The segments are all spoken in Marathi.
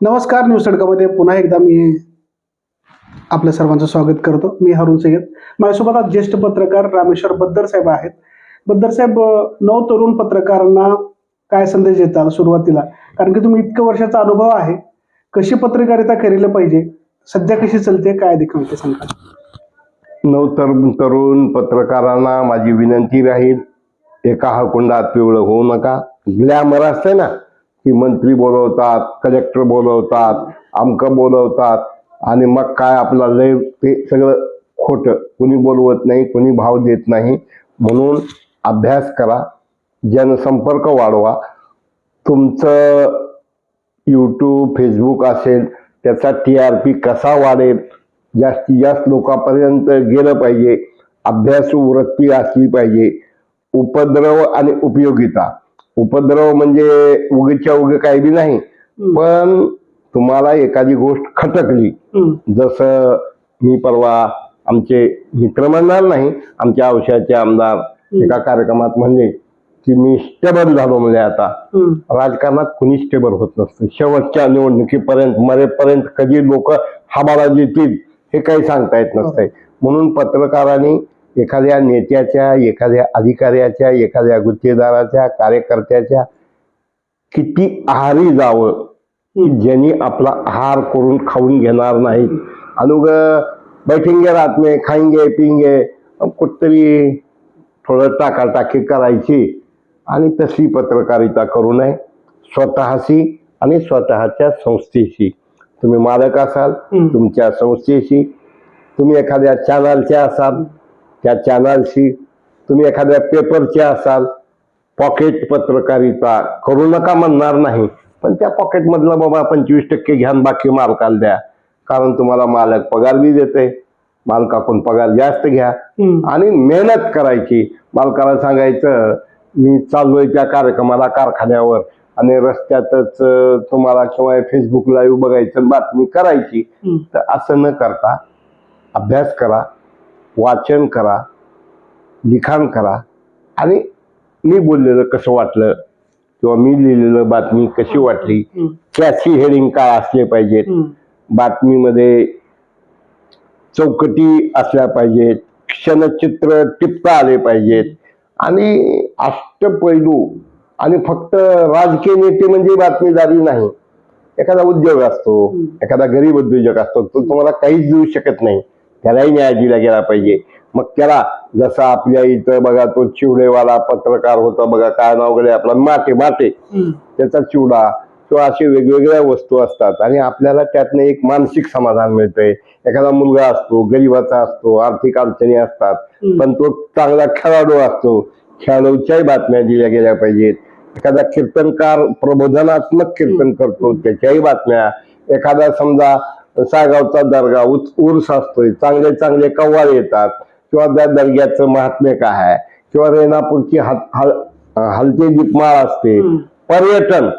नमस्कार. न्यूज तडकामध्ये पुन्हा एकदा मी आपल्या सर्वांचं स्वागत करतो. मी हरुण सय्यद. माझ्यासोबत आज ज्येष्ठ पत्रकार रामेश्वर बद्दर साहेब आहेत. बद्दर साहेब, नव तरुण पत्रकारांना काय संदेश देताल सुरुवातीला? कारण की तुम्ही इतकं वर्षाचा अनुभव आहे, कशी पत्रकारिता केली पाहिजे, सध्या कशी चालते, काय देखील ते सांगा. तरुण पत्रकारांना माझी विनंती राहील, एका हकुंडात पिवळं होऊ नका. ग्लॅमर असते ना, की मंत्री बोलवतात, कलेक्टर बोलवतात, अमकं बोलवतात आणि मग काय आपला लय, ते सगळं खोटं. कुणी बोलवत नाही, कुणी भाव देत नाही. म्हणून अभ्यास करा, जनसंपर्क वाढवा. तुमचं यूट्यूब, फेसबुक असेल, त्याचा TRP कसा वाढेल, जास्तीत जास्त लोकांपर्यंत गेलं पाहिजे. अभ्यासू वृत्ती असली पाहिजे. उपद्रव आणि उपयोगिता. उपद्रव म्हणजे उगीच्या उगे काही बी नाही, पण तुम्हाला एखादी गोष्ट खटकली, जसं मी परवा आमचे मित्र म्हणणार नाही, आमच्या औषधाचे आमदार एका कार्यक्रमात म्हणले की मी स्टेबल झालो. म्हणजे आता राजकारणात कुणी स्टेबल होत नसतं. शेवटच्या निवडणुकीपर्यंत, मरेपर्यंत कधी लोक हवाला देतील हे काही सांगता येत नसतंय. म्हणून पत्रकारांनी एखाद्या नेत्याच्या, एखाद्या अधिकाऱ्याच्या, एखाद्या गुत्तेदाराच्या, कार्यकर्त्याच्या किती आहारी जावं, की ज्यांनी आपला आहार करून खाऊन घेणार नाहीत. अनुग बैठेंगे रात में, खाएंगे पिंगे, कुठतरी थोडं टाकाटाकी करायची. आणि तशी पत्रकारिता करू नये. स्वतःशी आणि स्वतःच्या संस्थेशी. तुम्ही मालक असाल, तुमच्या संस्थेशी. तुम्ही एखाद्या चॅनलचे असाल, त्या चॅनलशी. तुम्ही एखाद्या पेपरचे असाल, पॉकेट पत्रकारिता करू नका म्हणणार नाही, पण त्या पॉकेटमधलं बाबा 25% घ्या, बाकी मालकाला द्या. कारण तुम्हाला मालक पगार बी देते. मालकाकडून पगार जास्त घ्या आणि मेहनत करायची. मालकाला सांगायचं मी चाललोय त्या कार्यक्रमाला कारखान्यावर, आणि रस्त्यातच तुम्हाला किंवा फेसबुक लाईव्ह बघायचं, बातमी करायची. तर असं न करता अभ्यास करा, वाचन करा, लिखाण करा. आणि मी बोललेलं कसं वाटलं किंवा मी लिहिलेलं बातमी कशी वाटली, त्याची हेडिंग काय असले पाहिजेत. बातमीमध्ये चौकटी असल्या पाहिजेत, क्षणचित्र टिपता आले पाहिजेत. आणि अष्टपैलू. आणि फक्त राजकीय नेते म्हणजे बातमीदारी नाही. एखादा उद्योग असतो, एखादा गरीब उद्योजक असतो, तो तुम्हाला काहीच देऊ शकत नाही, त्यालाही न्याय दिला गेला पाहिजे. मग त्याला, जसं आपल्या इथं बघा तो चिवडेवाला पत्रकार होता बघा, काय नाव गडे आपला, माटे, त्याचा चिवडा किंवा असे वेगवेगळ्या वस्तू असतात. आणि आपल्याला त्यातनं एक मानसिक समाधान मिळतंय. एखादा मुलगा असतो, गरीबाचा असतो, आर्थिक अडचणी असतात, पण तो चांगला खेळाडू असतो, खेळाडूच्याही बातम्या दिल्या गेल्या पाहिजेत. एखादा कीर्तनकार प्रबोधनात्मक कीर्तन करतो, त्याच्याही बातम्या. एखादा समजा सायगावचा दर्गा उर्स असतोय, चांगले चांगले कव्वाल येतात, किंवा त्या दर्ग्याचं महात्म्य काय आहे, किंवा रेणापूरची हलते दीपमाळ असते. पर्यटन.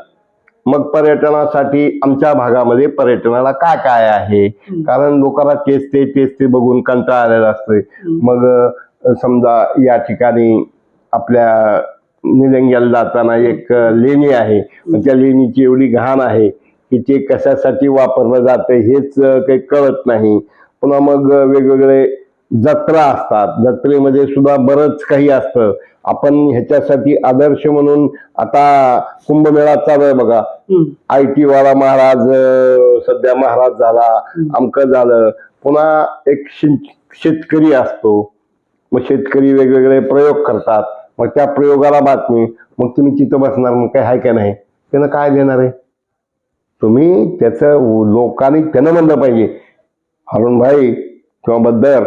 मग पर्यटनासाठी आमच्या भागामध्ये पर्यटनाला काय काय आहे, कारण लोकांना तेच ते बघून कंटाळा आलेला असतोय. मग समजा या ठिकाणी आपल्या निलंग्याला जाताना एक लेणी आहे, त्या लेणीची एवढी घाण आहे की ते कशासाठी वापरलं जातं हेच काही कळत नाही. पुन्हा मग वेगवेगळे जत्रा असतात, जत्रेमध्ये सुद्धा बरंच काही असतं. आपण ह्याच्यासाठी आदर्श म्हणून आता कुंभमेळा चालू आहे बघा. IT वाला महाराज सध्या महाराज झाला, अमकं झालं. पुन्हा एक शेतकरी असतो, मग शेतकरी वेगवेगळे प्रयोग करतात, मग त्या प्रयोगाला बातमी. मग तुम्ही तिथं बसणार, मग काय आहे का नाही, त्यानं काय देणार आहे तुम्ही? त्याचं लोकांनी त्यानं म्हणलं पाहिजे, हरुण भाई किंवा बद्दर,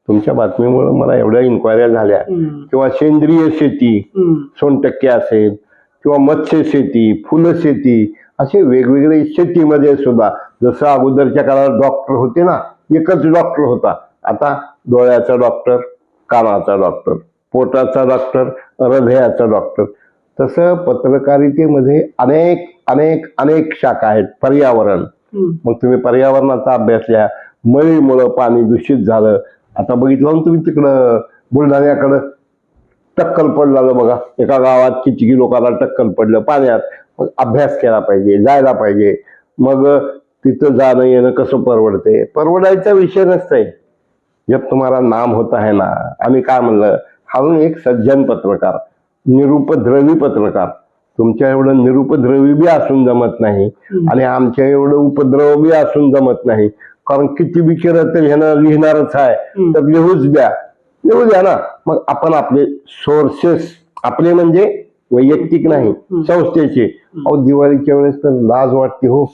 तुमच्या बातमीमुळे मला एवढ्या इन्क्वायऱ्या झाल्या. किंवा सेंद्रिय शेती, 100% असेल, किंवा मत्स्य शेती, फुलशेती, असे वेगवेगळे शेतीमध्ये सुद्धा. जसं अगोदरच्या काळात डॉक्टर होते ना, एकच डॉक्टर होता. आता डोळ्याचा डॉक्टर, कानाचा डॉक्टर, पोटाचा डॉक्टर, हृदयाचा डॉक्टर. तसं पत्रकारितेमध्ये अनेक अनेक अनेक शाखा आहेत. पर्यावरण. मग तुम्ही पर्यावरणाचा अभ्यास लिहा. मळीमुळं पाणी दूषित झालं. आता बघितलं तुम्ही तिकडं बुलढाण्याकडं टक्कल पडलं बघा, एका गावात किती लोकांना टक्कल पडलं पाण्यात. मग अभ्यास केला पाहिजे, जायला पाहिजे. मग तिथं जाणं येणं कसं परवडते? परवडायचा विषय नसतंय. जब तुम्हाला नाम होता है ना, आम्ही काय म्हणलं, हा एक सज्जन पत्रकार, निरुपद्रवी पत्रकार. तुमच्या एवढं निरुपद्रवी बी असून जमत नाही आणि आमच्या एवढं उपद्रव बी असून जमत नाही. कारण किती बी केलं तर ह्यानं लिहिणारच आहे, तर लिहूच द्या, लिहू द्या ना. मग आपण आपले सोर्सेस, आपले म्हणजे वैयक्तिक नाही, संस्थेचे. अहो दिवाळीच्या वेळेस तर लाज वाटते हो.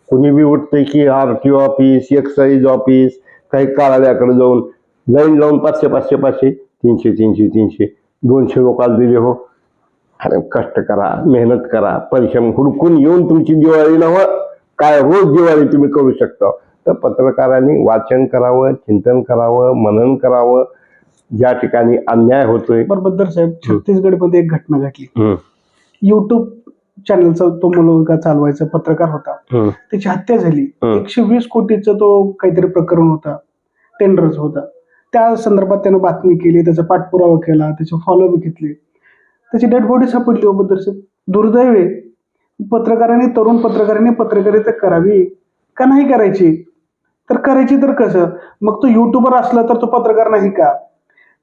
कोणी बी उठते की आरटीओ ऑफिस, एक्साईज ऑफिस, काही कार्यालयाकडे जाऊन लाईन लावून 500 500 500 300 300 300 200 लोकांना दिले हो. अरे कष्ट करा, मेहनत करा, परिश्रम हुडकून येऊन तुमची दिवाळी नव्ह काय रोज दिवाळी तुम्ही करू शकता. तर पत्रकारांनी वाचन करावं, चिंतन करावं, मनन करावं. ज्या ठिकाणी अन्याय होतोय. बद्दर साहेब, छत्तीसगडमध्ये एक घटना घडली. युट्यूब चॅनलचा तो मुलगा चालवायचा पत्रकार होता, त्याची हत्या झाली. 120 कोटीचं तो काहीतरी प्रकरण होता, टेंडर्स होता. त्या संदर्भात त्यानं बातमी केली, त्याचा पाठपुरावा केला, त्याचे फॉलोअप घेतले. त्याची डेड बॉडी सापडली हो बद्दर साहेब. दुर्दैव आहे. पत्रकारांनी, तरुण पत्रकारांनी पत्रकारिता करावी का नाही करायची? तर करायची तर कसं? मग तो युट्यूबर असला तर तो पत्रकार नाही का?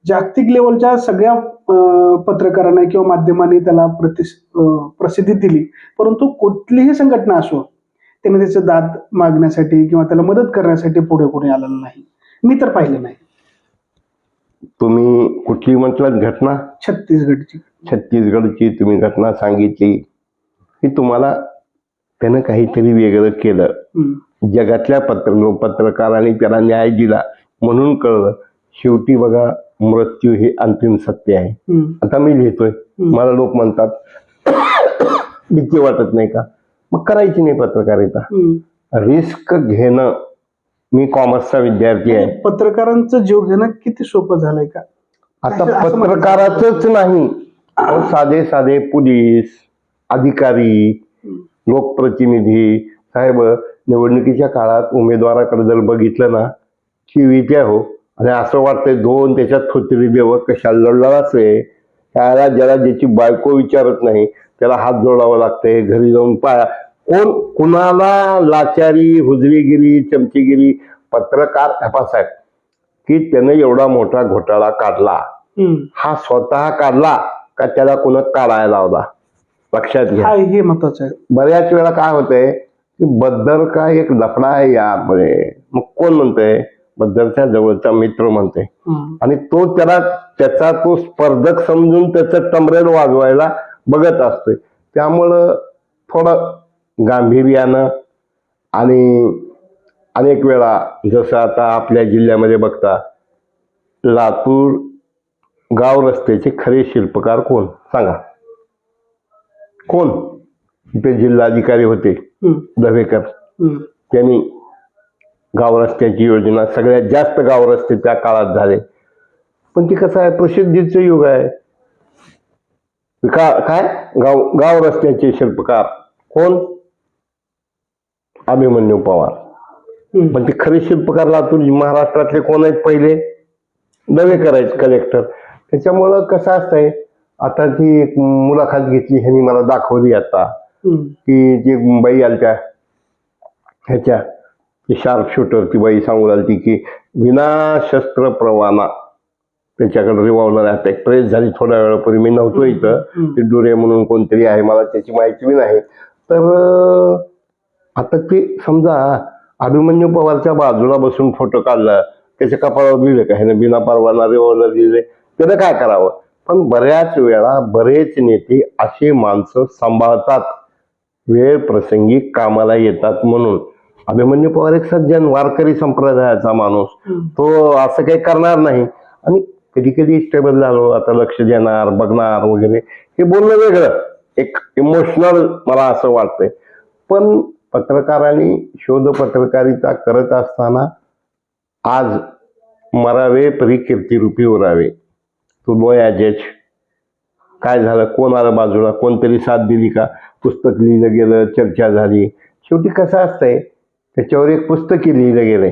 जागतिक लेवलच्या सगळ्या पत्रकारांना किंवा माध्यमांनी त्याला प्रसिद्धी दिली, परंतु कुठलीही संघटना असो त्याने त्याचं दाद मागण्यासाठी किंवा त्याला मदत करण्यासाठी पुढे कोणी आलेलं नाही. मी तर पाहिलं नाही. तुम्ही कुठली म्हटलं घटना? छत्तीसगडची. छत्तीसगडची तुम्ही घटना सांगितली की तुम्हाला त्यानं काहीतरी वेगळं केलं. जगातल्या पत्रकारांनी त्याला न्याय दिला म्हणून कळलं. शेवटी बघा, मृत्यू हे अंतिम सत्य आहे. आता मी लिहितोय, मला लोक म्हणतात भीती वाटत नाही का? मग करायची नाही पत्रकारिता. रिस्क घेणं. मी कॉमर्सचा विद्यार्थी आहे. पत्रकारांचं जीव घेणं किती सोपं झालंय का? आता पत्रकाराच नाही, साधे साधे पोलीस अधिकारी, लोकप्रतिनिधी साहेब, निवडणुकीच्या काळात उमेदवाराकडे जर बघितलं ना, चिवीत्या हो. आणि असं वाटतंय दोन त्याच्यात थोतरी देव कशाला लढला असे. त्याला ज्याला ज्याची बायको विचारत नाही त्याला हात जोडावं लागतंय, घरी जाऊन पाया. कोण कुणाला लाचारी, हुजरीगिरी, चमचेगिरी. पत्रकार साहेब की त्यानं एवढा मोठा घोटाळा काढला, हा स्वतः काढला का त्याला कुणा काढायला लावला? लक्षात घ्या, हे महत्वाचं आहे. बऱ्याच वेळा काय होतंय की बद्दर का एक लफडा आहे यामध्ये. मग कोण म्हणतंय? बद्दरच्या जवळचा मित्र म्हणते, आणि तो त्याचा तो स्पर्धक समजून त्याचं टमरेल वाजवायला बघत असतोय. त्यामुळं थोडं गांभीर्यानं. आणि अनेक वेळा जसं आता आपल्या जिल्ह्यामध्ये बघता, लातूर गाव रस्त्याचे खरे शिल्पकार कोण सांगा? कोण? ते जिल्हाधिकारी होते दवेकर. त्यांनी गाव रस्त्याची योजना, सगळ्यात जास्त गाव रस्ते त्या काळात झाले. पण ते कसं आहे, प्रसिद्धीचं युग आहे. काय गाव रस्त्याचे शिल्पकार कोण? अभिमन्यू पवार. पण ते खरे शिल्पकार लातूर महाराष्ट्रातले कोण आहेत? पहिले दवेकर आहेत, कलेक्टर. त्याच्यामुळं कसं असतंय, आता ती एक मुलाखत घेतली ह्यांनी मला दाखवली आता, की ती बाई आलत्या ह्याच्या शार्प शूटर, ती बाई सांगू लागली की विना शस्त्र प्रवाना त्याच्याकडे रिव्हॉल्वर आहे. प्रेस झाली थोड्या वेळापूर्वी, मी नव्हतो इथं. ते डुरे म्हणून कोणतरी आहे, मला त्याची माहिती बी नाही. तर आता ते समजा अभिमन्यू पवारच्या बाजूला बसून फोटो काढला, त्याच्या कपाळावर लिहिलं का ह्याने बिना परवाना रिव्हॉल्वर लिहिले, त्यानं काय करावं? पण बऱ्याच वेळा बरेच नेते असे माणसं सांभाळतात, वेळ प्रसंगी कामाला येतात म्हणून. अभिमन्यू पवार एक सज्जन वारकरी संप्रदायाचा माणूस, तो असं काही करणार नाही. आणि कधी कधी स्टेबल झालो, आता लक्ष देणार, बघणार वगैरे, हे बोलणं वेगळं, एक इमोशनल मला असं वाटतंय. पण पत्रकारांनी शोध पत्रकारिता करत असताना आज मरावे परी कीर्तिरूपी उरावे. तो लोया जज काय झालं? कोण आलं बाजूला? कोणतरी साथ दिली का? पुस्तक लिहिलं गेलं, चर्चा झाली. शेवटी कसं असतंय, त्याच्यावर एक पुस्तकही लिहिलं गेलंय.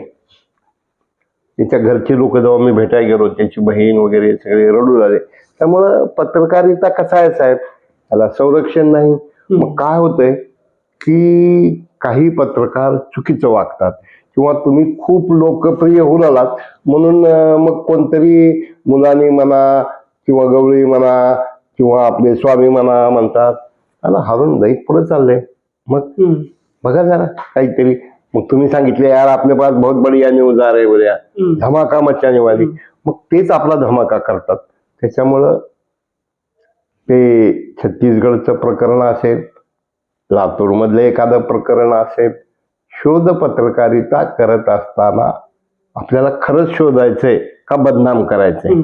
त्याच्या घरचे लोक जेव्हा मी भेटायला गेलो, त्याची बहीण वगैरे सगळे रडू लागले. त्यामुळं पत्रकारिता कसं आहे साहेब, त्याला संरक्षण नाही. मग काय होतंय की काही पत्रकार चुकीचं वागतात किंवा तुम्ही खूप लोकप्रिय होऊन आलात म्हणून मग कोणतरी मुलांनी म्हणा किंवा गवळी म्हणा किंवा आपले स्वामी म्हणा म्हणतात आणि हारून जाईल पुढे चाललंय. मग बघा जरा काहीतरी. मग तुम्ही सांगितले यार आपल्या पास बहुत बढिया न्यूज आ रही बोल्या धमाका मचाने वाली. मग तेच आपला धमाका करतात. त्याच्यामुळं ते छत्तीसगडचं प्रकरण असेल, लातूर मधलं एखादं प्रकरण असेल, शोध पत्रकारिता करत असताना आपल्याला खरंच शोधायचंय का बदनाम करायचंय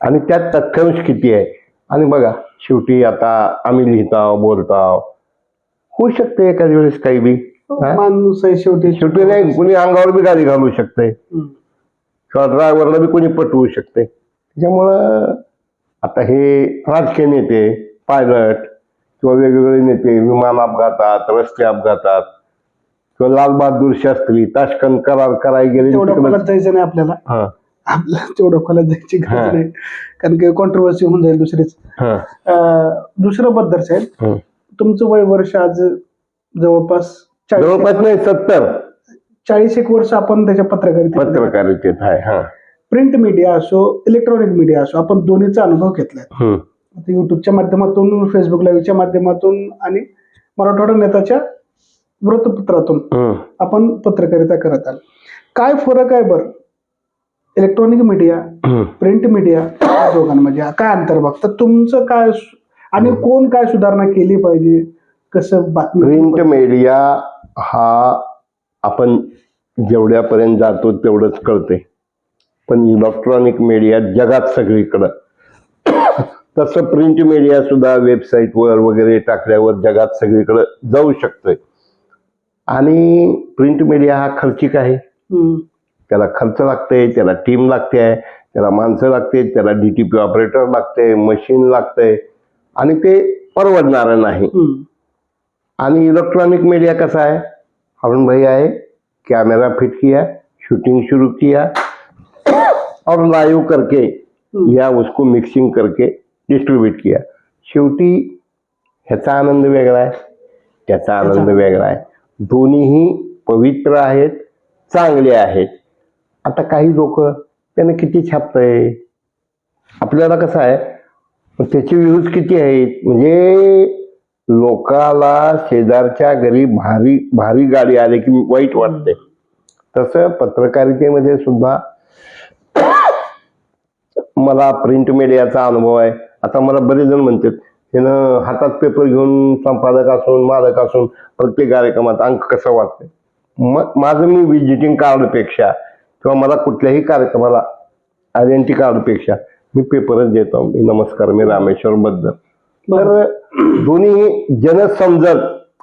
आणि त्यात तथ्यांश किती आहे. आणि बघा शेवटी आता आम्ही लिहिताव बोलताव, होऊ शकते एखाद्या वेळेस काही बी. माणूस आहे शेवटी. शेवटी नाही कुणी अंगावर बी गाडी घालू शकते किंवा ड्रायव्हरला बी कोणी पटवू शकते. त्याच्यामुळं आता हे राजकीय नेते, पायलट किंवा वेगवेगळे नेते विमान अपघातात, रस्ते अपघातात किंवा लालबहादूर शास्त्री ताशकंद करार करायला गेले. तेवढं खोलात जायचं नाही आपल्याला. आपल्याला तेवढं खोलात जायची गरज नाही कारण की कॉन्ट्रोवर्सी होऊन जाईल दुसरीच. दुसरं बद्दल साहेब, तुमचं वय वर्ष आज जवळपास नाही 40 वर्ष आपण त्याच्या पत्रकारितेत आहे. प्रिंट मीडिया असो इलेक्ट्रॉनिक मीडिया असो आपण दोन्हीचा अनुभव घेतलाय. युट्यूबच्या माध्यमातून, फेसबुक लाईव्हच्या माध्यमातून आणि मराठवाडा नेताच्या वृत्तपत्रातून आपण पत्रकारिता करत आलो. काय फरक आहे बरं इलेक्ट्रॉनिक मीडिया प्रिंट मीडिया दोघांमध्ये काय अंतर बघतात तुमचं काय आणि कोण काय सुधारणा केली पाहिजे कसं बातमी. प्रिंट मीडिया हा आपण जेवढ्यापर्यंत जातो तेवढंच कळते पण इलेक्ट्रॉनिक मीडिया जगात सगळीकडं. तसं प्रिंट मीडिया सुद्धा वेबसाईटवर वगैरे टाकल्यावर जगात सगळीकडे जाऊ शकतोय. आणि प्रिंट मीडिया हा खर्चिक आहे. त्याला खर्च लागते, त्याला टीम लागते, त्याला माणसं लागते, त्याला DTP ऑपरेटर लागते, मशीन लागते आणि ते परवडणारं नाही. आणि इलेक्ट्रॉनिक मीडिया कसा है, अरुण भाई आए, कैमरा फिट किया, शूटिंग शुरू किया और लाइव करके या उसको मिक्सिंग करके डिस्ट्रीब्यूट किया. शेवटी ह्याचा आनंद वेगळा आहे, त्याचा आनंद वेगळा आहे. दोन्हीही पवित्र आहेत, चांगले आहेत. आता काही लोक त्याने किती छापतंय, आपल्याला कसं आहे त्याचे व्ह्यूज किती आहेत. म्हणजे लोकाला शेजारच्या घरी भारी भारी गाडी आली की वाईट वाटते. तसं पत्रकारितेमध्ये सुद्धा मला प्रिंट मीडियाचा अनुभव आहे. आता मला बरेच जण म्हणतात त्यानं हातात पेपर घेऊन संपादक असून मालक असून प्रत्येक कार्यक्रमात अंक कसं वाटतंय. माझं मी विजिटिंग कार्डपेक्षा किंवा मला कुठल्याही कार्यक्रमाला आयडेंटिटी कार्डपेक्षा मी पेपरच देतो. नमस्कार, मी रामेश्वर बद्दल. तर दोन्ही जन समजत.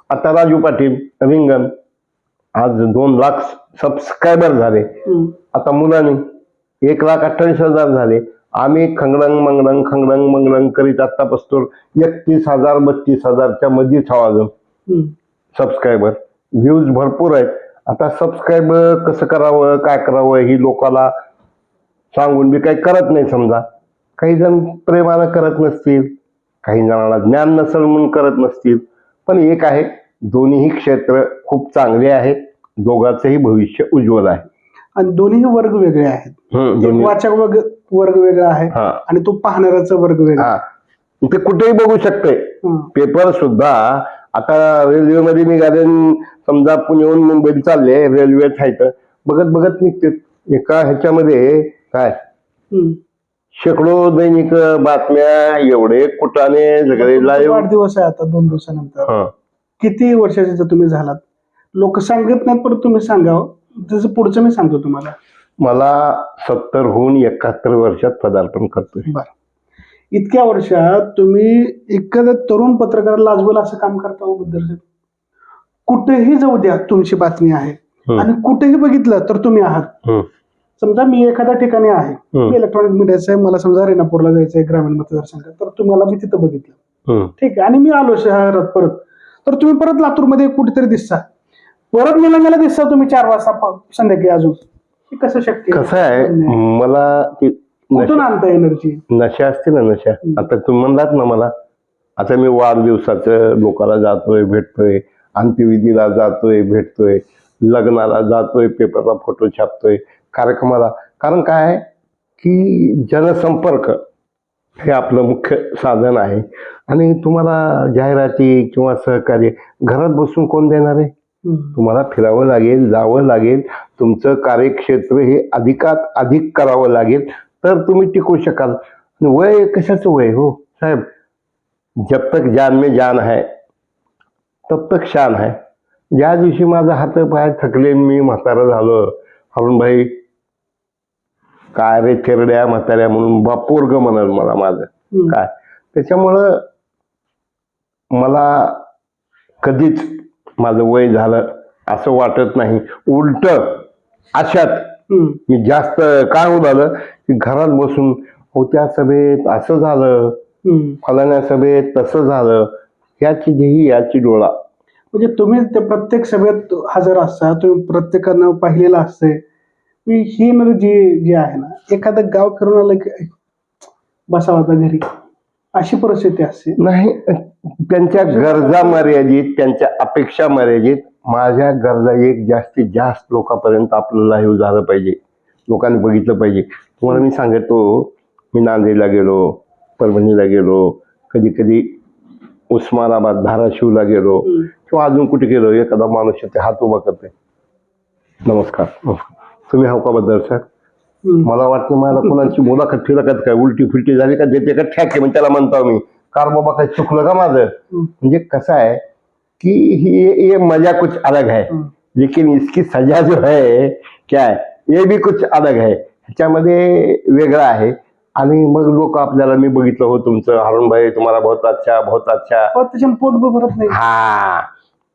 आता राजू पाटील रिंगण आज 2 लाख सबस्क्रायबर झाले. आता मुलांनी 1,28,000 झाले. आम्ही खंगडंग मंगडंग करीत आतापासून 31,000 32,000च्या मध्ये अजून सबस्क्रायबर. व्ह्यूज भरपूर आहेत. आता सबस्क्रायबर कसं करावं काय करावं ही लोकाला सांगून बी काही करत नाही. समजा काही जण प्रेमानं करत नसतील, काही जणांना ज्ञान नसेल म्हणून करत नसतील. पण एक आहे, दोन्ही क्षेत्र खूप चांगले आहेत, दोघांचंही भविष्य उज्ज्वल आहे. आणि दोन्ही वर्ग वेगळे आहेत. वाचक वर्ग वेगळा आहे आणि तो पाहणाऱ्याचा वर्ग वेगळा. ते कुठेही बघू शकते. पेपर सुद्धा आता रेल्वेमध्ये निघाले, समजा पुण्याहून मुंबईत चालले, रेल्वे आहेत, बघत बघत निघते. एका ह्याच्यामध्ये काय शेकडो दैनिक बातम्या, एवढे कुटाने सगळे लाईव्ह. वाढदिवस आहे आता 2 दिवसानंतर. किती वर्षाचे तुम्ही झालात लोक सांगत नाहीत, पण तुम्ही सांगावं. त्याचं पुढचं मी सांगतो तुम्हाला. मला 70 होऊन 71 वर्षात पदार्पण करतोय. बरं, इतक्या वर्षात तुम्ही एखाद्या तरुण पत्रकाराला लाजवेल असं काम करता बद्दल. कुठेही जाऊ द्या तुमची बातमी आहे आणि कुठेही बघितलं तर तुम्ही आहात. समजा मी एखाद्या ठिकाणी आहे, मी इलेक्ट्रॉनिक मीडियाचं आहे, मला समजा रेणापूरला जायचं आहे ग्रामीण मतदारसंघात, तर तुम्हाला मी तिथं बघितलं, ठीक आहे, आणि मी आलो शहरात परत, तर तुम्ही परत लातूरमध्ये कुठेतरी दिसता, परत निलंग्याला दिसता तुम्ही 4 वाजता संध्याकाळी अजून. कसं शक्य? कसं आहे, मला कुठून आणता एनर्जी? नशा असते ना, नशा. आता तुम्ही म्हणलात ना मला, आता मी वाढदिवसाचं लोकांना जातोय, भेटतोय, अंत्यविधीला जातोय, भेटतोय, लग्नाला जातोय, पेपरला फोटो छापतोय, कार्यक्रमाला. कारण काय आहे की जनसंपर्क हे आपलं मुख्य साधन आहे. आणि तुम्हाला जाहिराती किंवा सहकार्य घरात बसून कोण देणार आहे? तुम्हाला फिरावं लागेल, जावं लागेल, तुमचं कार्यक्षेत्र हे अधिकात अधिक करावं लागेल, तर तुम्ही टिकू शकाल. वय कशाचं वय हो साहेब? जब तक जान में जान है तब तक शान है. ज्या दिवशी माझा हात पाय थकले, मी म्हातारा झालो, अरुणभाई काय रे थेरड्या म्हाताऱ्या म्हणून बापोरग म्हणाल मला माझं काय. त्याच्यामुळं मला कधीच माझं वय झालं असं वाटत नाही. उलट अशात मी जास्त काय होत आलं की घरात बसून त्या सभेत असं झालं, फलाण्या सभेत तसं झालं, याची जेही याची डोळा. म्हणजे तुम्ही त्या प्रत्येक सभेत हजर असता, तुम्ही प्रत्येकानं पाहिलेलं असतंय. ही जी आहे ना, एखादं गाव फिरून आलं की बसावं आता घरी, अशी परिस्थिती असते. नाही, त्यांच्या गरजा मर्यादित, त्यांच्या अपेक्षा मर्यादित. माझ्या गरजा एक जास्तीत जास्त लोकांपर्यंत आपलं लाईव्ह झालं पाहिजे, लोकांनी बघितलं पाहिजे. तुम्हाला मी सांगतो, मी नांदेडला गेलो, परभणीला गेलो, कधी कधी उस्मानाबाद, धाराशिवला गेलो किंवा अजून कुठे गेलो, एखादा माणूस ते हात उभा करते, नमस्कार तुम्ही हाव का बद्दल सर? मला वाटतं मला कोणाची मुलाखत फिरकत काय उलटी फिलटी झाली का देते का ठॅके, म्हणजे त्याला म्हणतो मी कार बाबा काही चुकलं का माझं. म्हणजे कसं आहे कि ये मजा कुछ अलग है, लेकिन इसकी सजा जो है क्या है ये भी कुछ अलग है, ह्याच्यामध्ये वेगळं आहे. आणि मग लोक आपल्याला, मी बघितलं हो तुमचं अरुणभाई तुम्हाला बहुत अच्छा बहुत अच्छा, त्याच्या पोट भरत नाही. हा,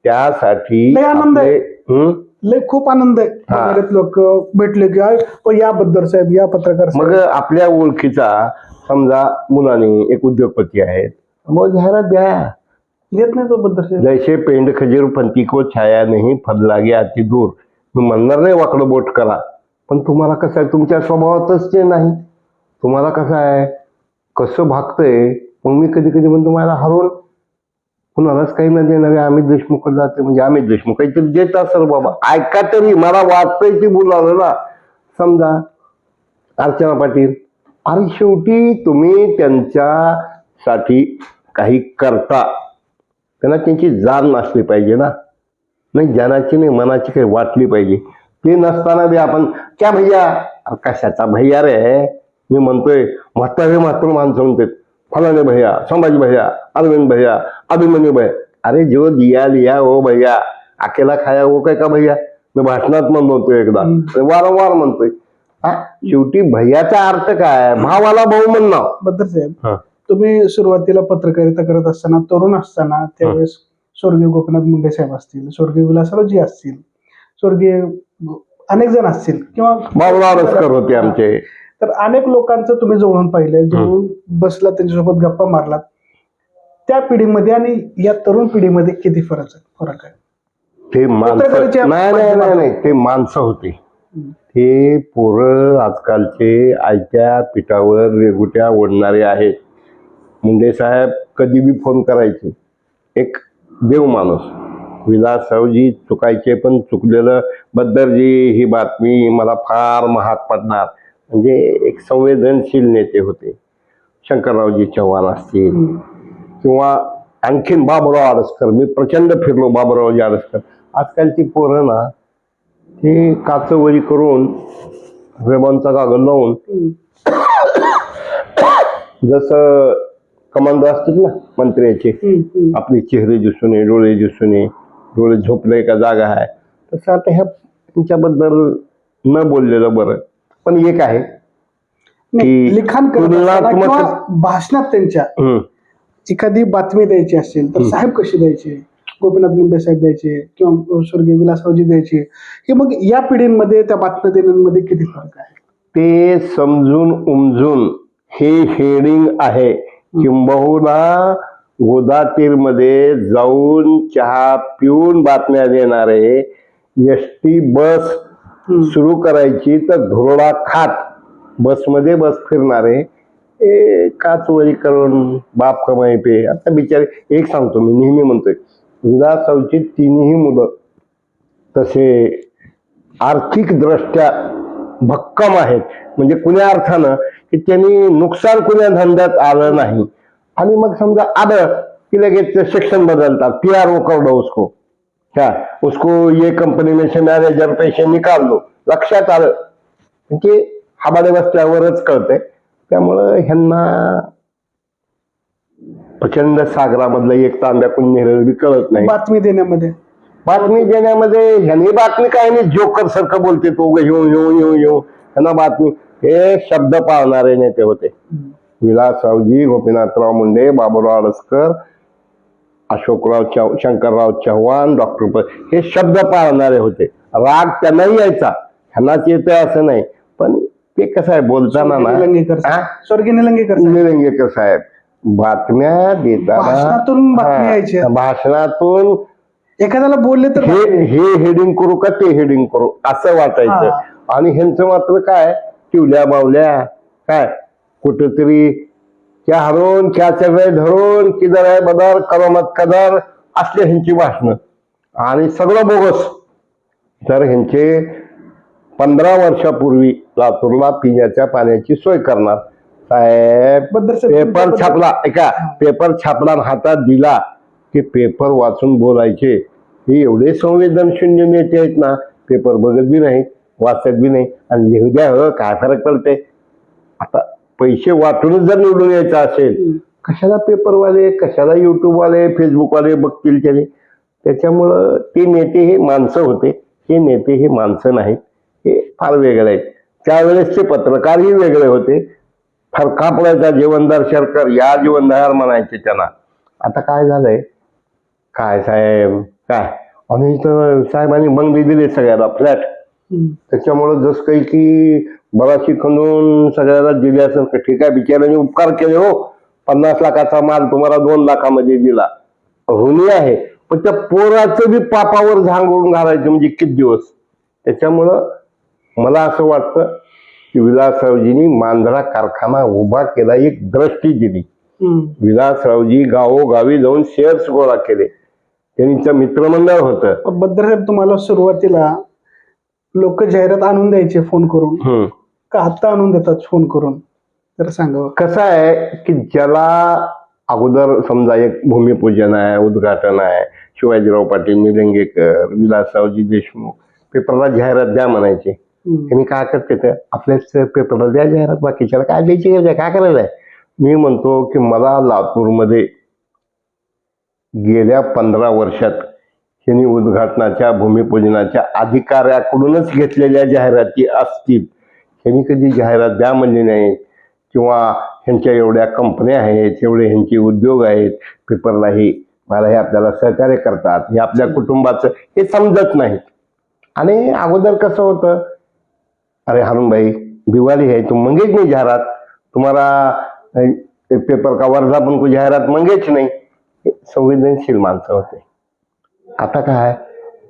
त्यासाठी लय आनंद आहे, आपले लय खूप आनंद आहे. लोक भेटले की या बद्दर साहेब, या पत्रकार साहेब. मग आपल्या ओळखीचा समजा मुलाने एक उद्योगपती आहेत, मग जाहिरात द्या. देत नाही तो बद्दर साहेब. जैसे पेंड खजीर पंथी को छाया नहीं फल लागे अति दूर. मी म्हणणार नाही वाकडं बोट करा, पण तुम्हाला कसं आहे, तुमच्या स्वभावातच ते नाही. तुम्हाला कसं आहे, कसं भागतंय. मग मी कधी कधी म्हणतो मला हरवून कुणालाच काही न देणारे अमित देशमुख जाते, म्हणजे अमित देशमुख काहीतरी देत असेल बाबा, ऐका तरी, मला वाटतंय ते बोलावलं ना. समजा अर्चना पाटील, आणि शेवटी तुम्ही त्यांच्यासाठी काही करता, त्यांना त्यांची जाण नसली पाहिजे ना. नाही, जनाची नाही मनाची काही वाटली पाहिजे. ते नसताना बी आपण क्या भैया, कशाचा भैया रे. मी म्हणतोय म्हातारे माणसं म्हणतात फलाने भैया, संभाजी भैया, अरविंद भैया, अभिमन्यू भैया. अरे जो दिया लिया हो भैया, अकेला खाया वो काय का भैया. मी भाषणात म्हणतोय एकदा, वारंवार म्हणतोय. हा, शेवटी भैयाचा अर्थ काय, भावाला भाऊ म्हणणं. बद्दर साहेब, तुम्ही सुरुवातीला पत्रकारिता करत असताना, तरुण असताना, त्यावेळेस स्वर्गीय गोपीनाथ मुंडे साहेब असतील, स्वर्गीय विलासरावजी असतील, स्वर्गीय अनेक जण असतील, किंवा बाबुराव होते आमचे, तर अनेक लोकांचं तुम्ही जवळून पाहिलंय, जवळून बसला, त्यांच्यासोबत गप्पा मारलात. त्या पिढीमध्ये आणि या तरुण पिढीमध्ये किती फरक आहे? ते माणसं नाही, ते माणसं होते. ते पोरं आजकालचे आयत्या पिठावर रेगुट्या ओढणारे आहेत. मुंडे साहेब कधी बी फोन करायचे, एक देव माणूस. विलासरावजी चुकायचे, पण चुकलेलं बद्दरजी ही बातमी मला फार महाग पडणार. म्हणजे एक संवेदनशील नेते होते. शंकररावजी चव्हाण असतील किंवा आणखीन बाबुराव आडसकर. मी प्रचंड फिरलो बाबुरावजी आडसकर. आजकालची पोरं ना, ते काचवरी करून रेबॉनचा कागद लावून जसं कमांडो असतील ना मंत्र्याचे, आपले चेहरे दिसून नये, डोळे दिसून नये, डोळे झोपले का जागा आहे, तसं आता ह्या त्यांच्याबद्दल न बोललेलं बरं. पण एक आहे की लिखाण भाषणात त्यांच्या एखादी बातमी द्यायची असेल तर साहेब कशी द्यायचे, गोपीनाथ मुंडे साहेब द्यायचे किंवा स्वर्गीय विलासरावजी द्यायचे, हे मग या पिढींमध्ये त्या बातम्या देण्यामध्ये किती फरक आहे? ते समजून उमजून हे हेडिंग आहे. किंबहुना गोदातीरमध्ये जाऊन चहा पिऊन बातम्या देणारे, एसटी बस सुरू करायची तर धुरडा खात बसमध्ये बस फिरणारे, काचवरी करून बाप कमाई पे. आता बिचारे, एक सांगतो मी नेहमी म्हणतोय, विलासरावची तिन्ही मुलं तसे आर्थिक दृष्ट्या भक्कम आहेत, म्हणजे कुण्या अर्थानं की त्यांनी नुकसान कुण्या धंद्यात आलं नाही. आणि मग समजा आलं की लगेच सेक्शन बदलतात, PRO कर दो उसको, क्या उसको ये कंपनी में से मॅनेजर पैसे निकाल दो, लक्षात आलं म्हणजे हाबाडे बसल्यावरच कळतंय. त्यामुळं ह्यांना प्रचंड सागरामधलं एक तांब्या कोण नेहरळ बी कळत नाही. बातमी देण्यामध्ये बातमी देण्यामध्ये ह्यांनी बातमी काय नाही, जोकर सारखं बोलते तो येऊ त्यांना बातमी. हे शब्द पाळणारे नेते होते. विलासरावजी, गोपीनाथराव मुंडे, बाबूराव अडसकर, अशोकराव शंकरराव चव्हाण, डॉक्टर हे शब्द पाळणारे होते. राग त्यांनाही यायचा, ह्यांनाच येतोय असं नाही, पण ते कसं आहे बोलताना ना, स्वर्गीय निलंगेकर साहेब बातम्या देताना भाषणातून बातमी यायची. भाषणातून एखाद्याला बोलले तर हे हेडिंग करू का ते हेडिंग करू असं वाटायचं. आणि ह्यांचं मात्र काय चिवल्या बावल्या काय कुठेतरी क्या हरून क्या सगळे धरून किधर आहे बदर करो मत कदर असले ह्यांची भाषणं आणि सगळं बोगस. तर ह्यांचे 15 वर्षापूर्वी लातूरला पिण्याच्या पाण्याची सोय करणार साहेब. पेपर छापला ऐका, पेपर छापला हातात दिला की पेपर वाचून बोलायचे. हे एवढे संवेदनशून्य नेते आहेत ना, पेपर बघत बी नाही, वाचत बी नाही आणि लिहू द्या हो काय फरक पडते. आता पैसे वाटूनच जर निवडून यायचं असेल, कशाला पेपरवाले, कशाला युट्यूबवाले, फेसबुकवाले बघतील त्याने. त्याच्यामुळं ते नेते हे माणसं होते, हे नेते हे माणसं नाहीत, हे फार वेगळे आहेत. त्यावेळेसचे पत्रकारही वेगळे होते. फरका पडायचा जीवनदार शरकर, या जीवनदार म्हणायचे त्यांना. आता काय झालंय काय साहेब काय, आणि इथं साहेबांनी बंगले दिले सगळ्याला फ्लॅट. त्याच्यामुळं जस काही की बराचशी खंदून सगळ्याला दिले असेल. ठीक आहे, बिचाऱ्याने उपकार केले हो, 50 लाखाचा माल तुम्हाला 2 लाखामध्ये दिला, ऋणी आहे. पण त्या पोराचं बी पापावर झांगून घालायचं म्हणजे किती दिवस. त्याच्यामुळं मला असं वाटतं की विलासरावजींनी मांजरा कारखाना उभा केला, एक दृष्टी दिली. विलासरावजी गावोगावी जाऊन शेअर्स गोळा केले, त्यांचं मित्रमंडळ होतं. बद्दर साहेब, तुम्हाला सुरुवातीला लोक जाहिरात आणून द्यायचे फोन करून, का आता आणून देतात फोन करून, तर सांगा. कसं आहे की ज्याला अगोदर समजा एक भूमिपूजन आहे, उद्घाटन आहे, शिवाजीराव पाटील निलंगेकर, विलासरावजी देशमुख पेपरला जाहिरात द्या म्हणायचे. मी काय करते तर आपल्याच पेपरला द्या जाहिरात, बाकीच्याला काय द्यायची काय करायला आहे. मी म्हणतो की मला लातूरमध्ये गेल्या 15 वर्षात त्यांनी उद्घाटनाच्या भूमिपूजनाच्या अधिकाऱ्याकडूनच घेतलेल्या जाहिराती असतील, त्यांनी कधी जाहिरात द्या म्हणली नाही. किंवा ह्यांच्या एवढ्या कंपन्या आहेत, एवढे ह्यांचे उद्योग आहेत, पेपरलाही मला हे आपल्याला सहकार्य करतात, हे आपल्या कुटुंबाचं हे समजत नाही. आणि अगोदर कसं होतं, अरे हारूनभाई दिवाळी आहे, तुम मंगेच नाही जाहिरात, तुम्हाला पेपर का वर्धापन को जाहिरात मंगेच नाही. संवेदनशील माणसं होते. आता काय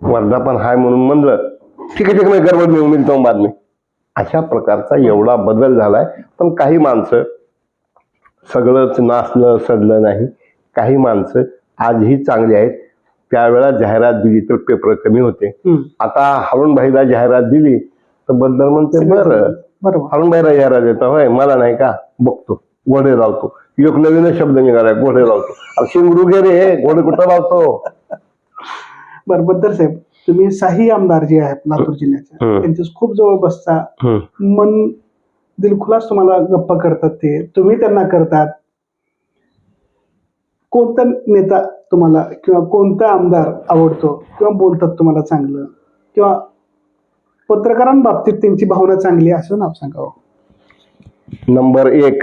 वर्धापन हाय म्हणून म्हणलं ठीक आहे मी गडबड में मिळतो बाद में, अशा प्रकारचा एवढा बदल झालाय. पण काही माणसं सगळंच नासलं सडलं नाही, काही माणसं आजही चांगली आहेत. त्यावेळेला जाहिरात दिली तर पेपर कमी होते. आता हारूनभाईला जाहिरात दिली तर बद्दल म्हणते बरं हारूनभाईला जाहिरात देता होय, मला नाही का, बघतो घोडे लावतो. एक नवीन शब्द निघालाय, घोडे लावतो. शिंगरू गे रे, घोडे कुठं लावतो. बरं बद्दर साहेब, तुम्ही शाही आमदार जे आहेत लातूर जिल्ह्याचे, त्यांच्या खूप जवळ बसता, मन दिलखुलास तुम्हाला गप्पा करतात, ते तुम्ही त्यांना करतात. कोणता नेता तुम्हाला किंवा कोणता आमदार आवडतो किंवा बोलतात तुम्हाला चांगलं, किंवा पत्रकारांबाबतीत त्यांची भावना चांगली असं नाव सांगावं. Number 1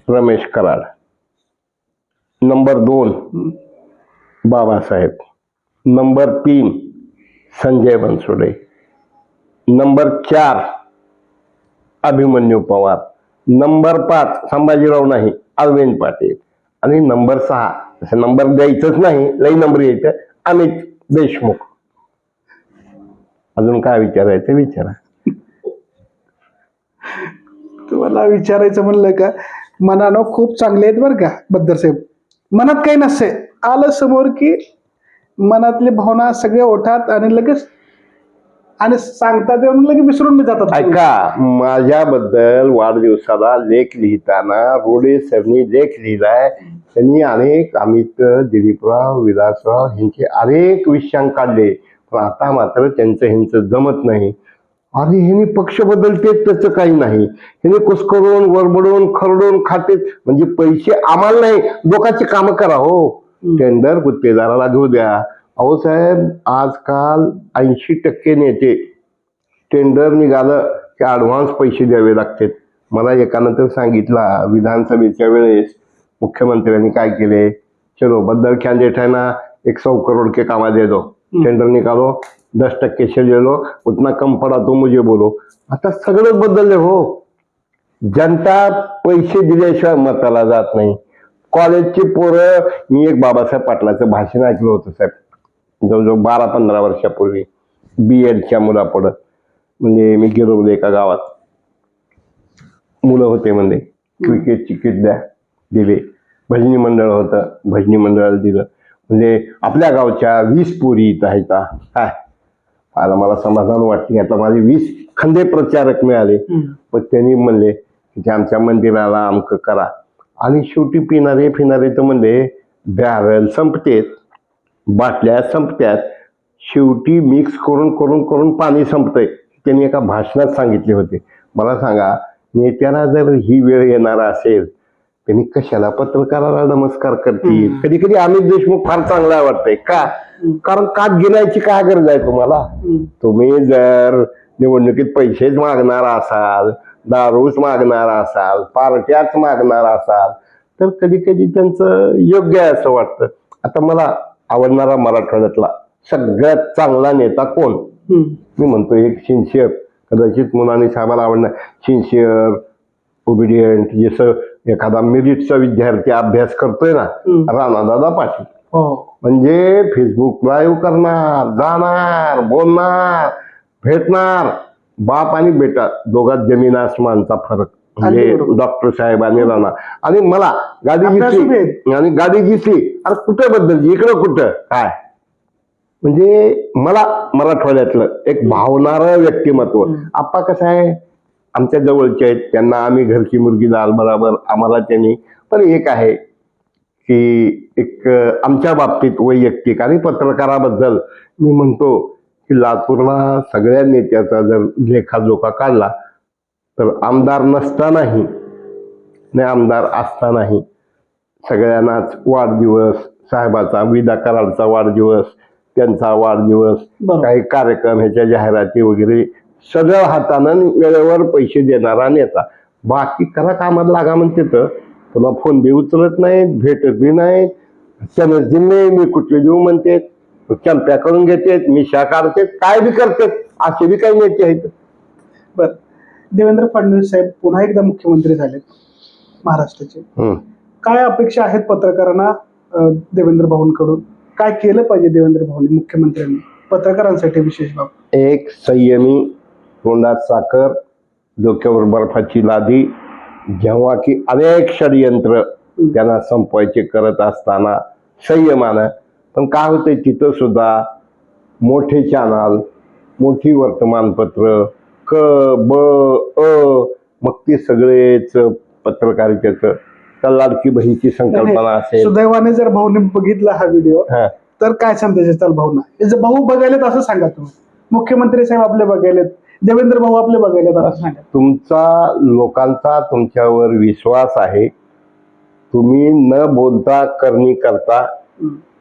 Ramesh Karad, number 2 Babasaheb, number 3 Sanjay Bansode, number 4 Abhimanyu Pawar, number 5 Sambhajirao नाही अरविंद पाटील, आणि नंबर 6 असं नंबर द्यायचंच नाही, लई नंबर यायचं, अमित देशमुख. अजून काय विचारायचं विचारा. तुम्हाला विचारायचं म्हणलं का, मनानं खूप चांगले आहेत बरं का बद्दर साहेब. मनात काही नसते, आलं समोर की मनातली भावना सगळे ओठात आणि लगेच आणि सांगतात येऊन लगेच विसरून बी जातात. ऐका, माझ्याबद्दल वाढदिवसाला लेख लिहिताना रोडे सरनी लेख लिहिलाय. त्यांनी अनेक अमित, दिलीपराव, विलासराव ह्यांचे अनेक विषयांक काढले, पण आता मात्र त्यांचं ह्यांचं जमत नाही. अरे ह्यांनी पक्ष बदलते त्याचं काही नाही, ह्यांनी कुसकरून वरबडून खरडून खातेत. म्हणजे पैसे आम्हाला नाही, लोकांची कामं करा हो. टेंडर गुत्तेदाराला घेऊ द्या. अहो साहेब, आजकाल 80% नेते टेंडर निघालं की ऍडव्हान्स पैसे द्यावे लागतात. मला एकानं तर सांगितला, विधानसभेच्या वेळेस मुख्यमंत्र्यांनी काय केले, चलो बद्दल कॅन्डिडेट है ना 100 करोड़ के कामा दे दो, टेंडर निकालो, 10% से ले लो, उतना कम पड़ा तो मुझे बोलो. आता सगळं बदलले हो. जनता पैसे दिल्याशिवाय मताला जात नाही. कॉलेजची पोरं, मी एक बाबासाहेब पाटलाचं भाषण ऐकलं होतं साहेब, जवळजवळ 12-15 वर्षापूर्वी, BEdच्या मुलापुढं. म्हणजे मी गेलो होतो एका गावात, मुलं होते म्हणजे क्रिकेटची किट द्या, दिले. भजनी मंडळ होतं, भजनी मंडळाला दिलं. म्हणजे आपल्या गावच्या 20 पोरी इथं आहेत. काय आता मला समाधान वाटते, आता माझे 20 खंदे प्रचारक मिळाले. पण त्यांनी म्हणले की आमच्या मंदिराला अमकं करा. आणि शेवटी पिणारे तर म्हणले बॅरल संपतेत, बाटल्या संपत्यात, शेवटी मिक्स करून करून करून पाणी संपतंय. त्यांनी एका भाषणात सांगितले होते. मला सांगा, नेत्याला जर ही वेळ येणार असेल, त्यांनी कशाला पत्रकाराला नमस्कार करतील? कधी कधी अमित देशमुख फार चांगला वाटतंय का, कारण कात गिरायची काय गरज आहे तुम्हाला? तुम्ही जर निवडणुकीत पैसेच मागणार असाल, दारूच मागणार असाल, पार्ट्याच मागणार असाल, तर कधी कधी त्यांचं योग्य आहे असं वाटतं. आता मला आवडणारा मराठवाड्यातला सगळ्यात चांगला नेता कोण? मी म्हणतो एक सिन्सिअर, कदाचित मुलांनी साहेबाला आवडणार, सिन्सिअर, ओबिडियंट, जसं एखादा मेरिटचा विद्यार्थी अभ्यास करतोय ना, राणादादा पाटील. म्हणजे फेसबुक लाईव्ह करणार, जाणार, बोलणार, भेटणार. बाप आणि बेटा दोघात जमीन आसमानचा फरक. म्हणजे डॉक्टर साहेब आणि राणा. आणि मला गाडी घेतली आणि गाडी घेतली, अरे कुठं बदलली, इकडं कुठं काय. म्हणजे मला मराठवाड्यातलं एक भावणारं व्यक्तिमत्व. आप्पा कसं आहे, आमच्या जवळचे आहेत, त्यांना आम्ही घरची मुलगी दाल बरोबर, आम्हाला त्यांनी. पण एक आहे की एक आमच्या बाबतीत वैयक्तिक आणि पत्रकाराबद्दल मी म्हणतो की लातूरला सगळ्या नेत्याचा जर लेखाजोखा काढला तर आमदार नसतानाही नाही, आमदार असतानाही सगळ्यांनाच वाढदिवस, साहेबाचा, विदा कराडचा वाढदिवस, त्यांचा वाढदिवस, काही कार्यक्रम, ह्याच्या जाहिराती वगैरे सगळं हातानं वेळेवर पैसे देणारा नेता. बाकी करा कामात लागा म्हणते, तर पुन्हा फोन बी उचलत नाहीत, भेटत बी नाहीत. त्यानं जिम्मे मी कुठले देऊ म्हणते, चंप्या करून घेतेत, मिशा काढतेत, काय बी करतेत. असे बी काही नेते आहेत. बर, देवेंद्र फडणवीस साहेब पुन्हा एकदा मुख्यमंत्री झालेत महाराष्ट्राचे. काय अपेक्षा आहेत पत्रकारांना देवेंद्र भाऊंकडून? काय केलं पाहिजे देवेंद्र भाऊंनी, मुख्यमंत्र्यांनी, पत्रकारांसाठी विशेष बाब? एक संयमी, तोंडात साखर, डोक्यावर बर्फाची लादी, जेव्हा की अनेक षडयंत्र त्यांना संपवायचे करत असताना संयमानं. पण काय होतंय, तिथं सुद्धा मोठे चॅनल, मोठी वर्तमानपत्र, क ब अ, मग ते सगळेच पत्रकारितेचं, तर लाडकी बहीणची संकल्पना असेल. सुदैवाने जर भाऊने बघितला हा व्हिडिओ तर काय संदेश असेल भाऊना? जर भाऊ बघायलेत असं सांगा तुम्ही, मुख्यमंत्री साहेब आपले बघायलेत, देवेंद्र भाऊ आपले बघायलेत असं सांगा. तुमचा लोकांचा तुमच्यावर विश्वास आहे. तुम्ही न बोलता करणी करता,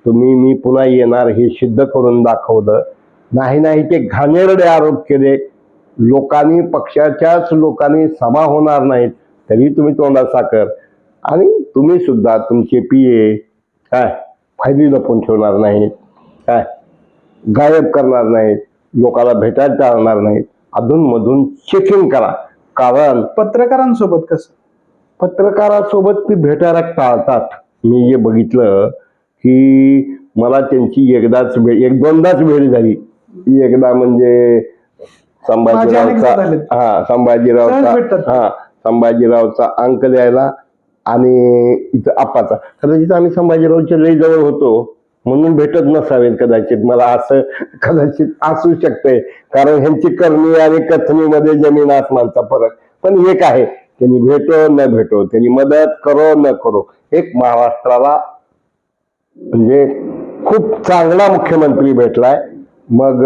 तुम्ही मी पुन्हा येणार हे सिद्ध करून दाखवलं. नाही ते घाणेरडे आरोप केले. लोकांनी, पक्षाच्याच लोकांनी सभा होणार नाहीत तरी तुम्ही तोंडात साखर, आणि तुम्ही सुद्धा तुमचे PA काय फायली लपून ठेवणार नाहीत, काय गायब करणार नाहीत, लोकांना भेटायला टाळणार नाहीत. अधूनमधून चेकिंग करा. कारण पत्रकारांसोबत कसं, पत्रकारासोबत ती भेटायला टाळतात. मी जे बघितलं की मला त्यांची एक दोनदाच भेट झाली. एकदा म्हणजे संभाजीरावचा अंक द्यायला आणि इथं आप्पाचा. कदाचित आम्ही संभाजीरावच्या लई जवळ होतो म्हणून भेटत नसावेत कदाचित, मला असं कदाचित असू शकतंय, कारण ह्यांची करणी आणि कथनीमध्ये जमीन आसमानचा फरक. पण एक आहे, त्यांनी भेटो न भेटो, त्यांनी मदत करो न करो, एक महाराष्ट्राला म्हणजे खूप चांगला मुख्यमंत्री भेटलाय. मग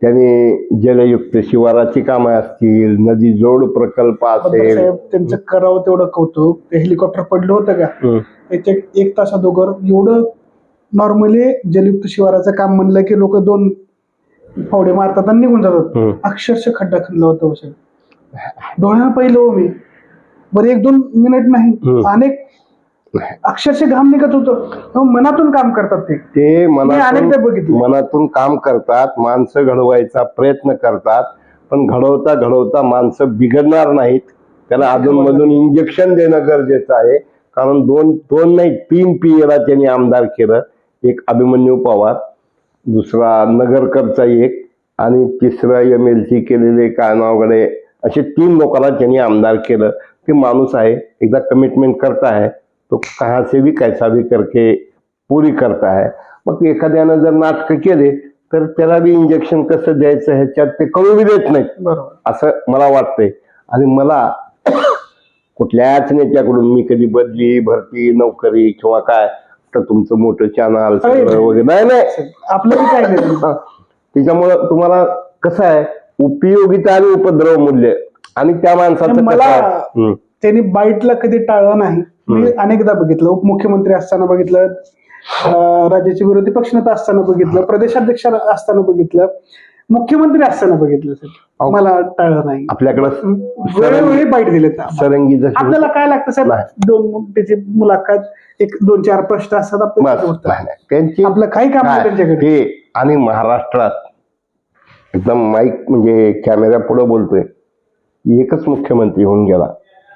त्यांनी जलयुक्त शिवाराची कामं असतील, नदी जोड प्रकल्प असेल. साहेब त्यांचं करावं तेवढं कौतुक. ते हेलिकॉप्टर पडलं होतं का त्याच्या 1 तास अगोदर एवढं नॉर्मली जलयुक्त शिवाराचं काम म्हणलं की लोक 2 फावडे मारतात आणि निघून जातात. अक्षरशः खड्डा खणला होता हो साहेब, डोळ्यानं पाहिलं हो मी. बरं 1-2 मिनिट नाही, अनेक अक्षरशः घाम निघत होतं. मनातून काम करतात ते अनेकदा बघितलं. मनातून काम करतात, माणसं घडवायचा प्रयत्न करतात, पण घडवता घडवता माणसं बिघडणार नाहीत. त्याला अधूनमधून इंजेक्शन देणं गरजेचं आहे. कारण 2 नाही 3 पिढीला त्यांनी आमदार केलं. एक अभिमन्यू पवार, दुसरा नगरकरचा एक, आणि तिसरा MLC केलेले कानावगडे, असे 3 लोकांना त्यांनी आमदार केलं. ते माणूस आहे, एकदा कमिटमेंट करता है तो कहाँ से भी कैसा भी करके पूरी करता है. मग एखाद्यानं जर नाटकं केले तर त्याला बी इंजेक्शन कसं द्यायचं ह्याच्यात ते कळू बी देत नाहीत, बरोबर असं मला वाटतंय. आणि मला कुठल्याच नेत्याकडून मी कधी बदली, भरती, नोकरी किंवा काय तर तुमचं मोठं चॅनल वगैरे नाही आपलं बी काय नाही. त्याच्यामुळं तुम्हाला कसं आहे, उपयोगिता आणि उपद्रव मूल्य, आणि त्या माणसाचं मला त्यांनी बाईटला कधी टाळलं नाही. मी अनेकदा बघितलं, उपमुख्यमंत्री असताना बघितलं, राज्याचे विरोधी पक्षनेता असताना बघितलं, प्रदेशाध्यक्ष असताना बघितलं, मुख्यमंत्री असताना बघितलं. मला टाळलं नाही. आपल्याकडं वेळोवेळी बाईट दिले. सरंगी आपल्याला काय लागतं साहेब, 2 त्याची मुलाखत, 1-2-4 प्रश्न असतात त्यांची, आपलं काही काम नाही त्यांच्याकडे. आणि महाराष्ट्रात एकदम माईक म्हणजे कॅमेरा पुढे बोलतोय, एकच मुख्यमंत्री होऊन गेला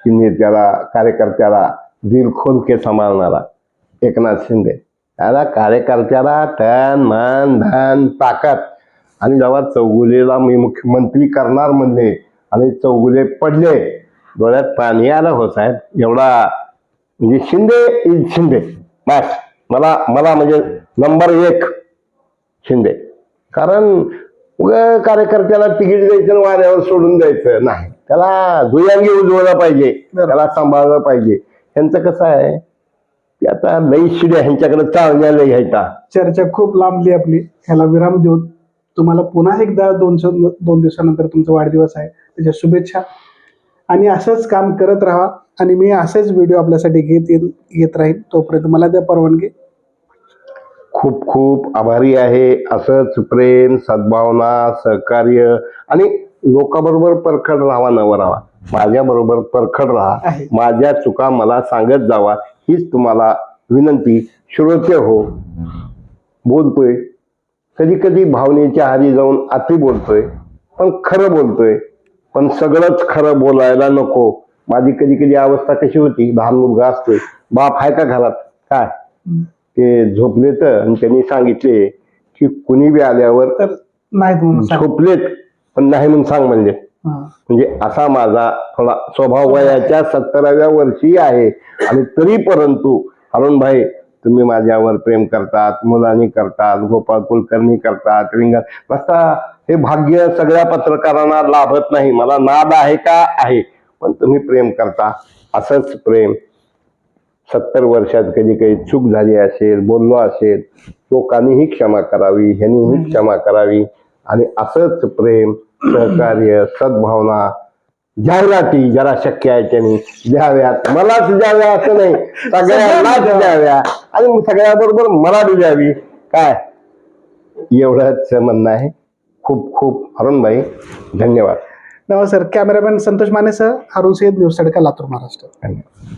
की नेत्याला, कार्यकर्त्याला दिल खोल के सांभाळणारा, एकनाथ शिंदे. त्याला कार्यकर्त्याला तन मन धन ताकद. आणि जेव्हा चौगुलेला मी मुख्यमंत्री करणार म्हणले आणि चौगुले पडले, डोळ्यात पाणी आलं हो साहेब. एवढा म्हणजे शिंदे इज शिंदे, बस. मला म्हणजे नंबर 1 शिंदे. कारण कार्यकर्त्याला तिकीट द्यायचं आणि वाऱ्यावर सोडून द्यायचं नाही, त्याला दुयंगी उजवलं पाहिजे, त्याला सांभाळलं पाहिजे. यांचं कसं आहे की आता लई शिड्या ह्यांच्याकडे चालण्याला घ्यायचा. चर्चा खूप लांबली आपली, ह्याला विराम देऊन तुम्हाला पुन्हा एकदा 2 दिवसानंतर तुमचा वाढदिवस आहे, त्याच्या शुभेच्छा. आणि असंच काम करत राहा, आणि मी असेच व्हिडिओ आपल्यासाठी घेत राहील. तोपर्यंत मला द्या परवानगी. खूप खूप आभारी आहे. असंच प्रेम, सद्भावना, सहकार्य, आणि लोकांबरोबर परखड राहावा, नवं राहावा. माझ्या बरोबर परखड राहा, माझ्या चुका मला सांगत जावा, हीच तुम्हाला विनंती. श्रोते हो, बोलतोय कधी कधी भावनेच्या आहारी जाऊन अति बोलतोय, पण खरं बोलतोय. पण सगळंच खरं बोलायला नको. माझी कधी कधी अवस्था कशी होती, लहान मुलगा असतोय, बाप आहे का घरात, काय ते झोपले तर, आणि त्यांनी सांगितले की कुणी बी आल्यावर तर नाही झोपलेत पण नाही म्हणून सांग म्हणले. म्हणजे असा माझा थोडा स्वभाव वयाच्या 70व्या वर्षी आहे. आणि तरी परंतु अरुण भाई, तुम्ही माझ्यावर प्रेम करतात, मुलांनी करतात, गोपाळ कुलकर्णी करतात, रिंगण बसता. हे भाग्य सगळ्या पत्रकारांना लाभत नाही. मला नाद आहे का आहे, पण तुम्ही प्रेम करता. असंच प्रेम 70 वर्षात कधी काही चूक झाली असेल, बोललो असेल, लोकांनीही क्षमा करावी, ह्यांनीही क्षमा करावी. आणि असंच प्रेम, सहकार्य, सद्भावना, जाहिराती जरा शक्य आहे त्यांनी द्याव्यात. मलाच द्याव्या असं नाही, सगळ्यांनाच द्याव्या, आणि सगळ्याबरोबर मला बी द्यावी. काय एवढंच म्हणणं आहे. खूप खूप अरुण भाई धन्यवाद. नमस्कार. कॅमेरामॅन संतोष मानेसह अरुण सय्यद, न्यूज तडका, लातूर, महाराष्ट्र. धन्यवाद.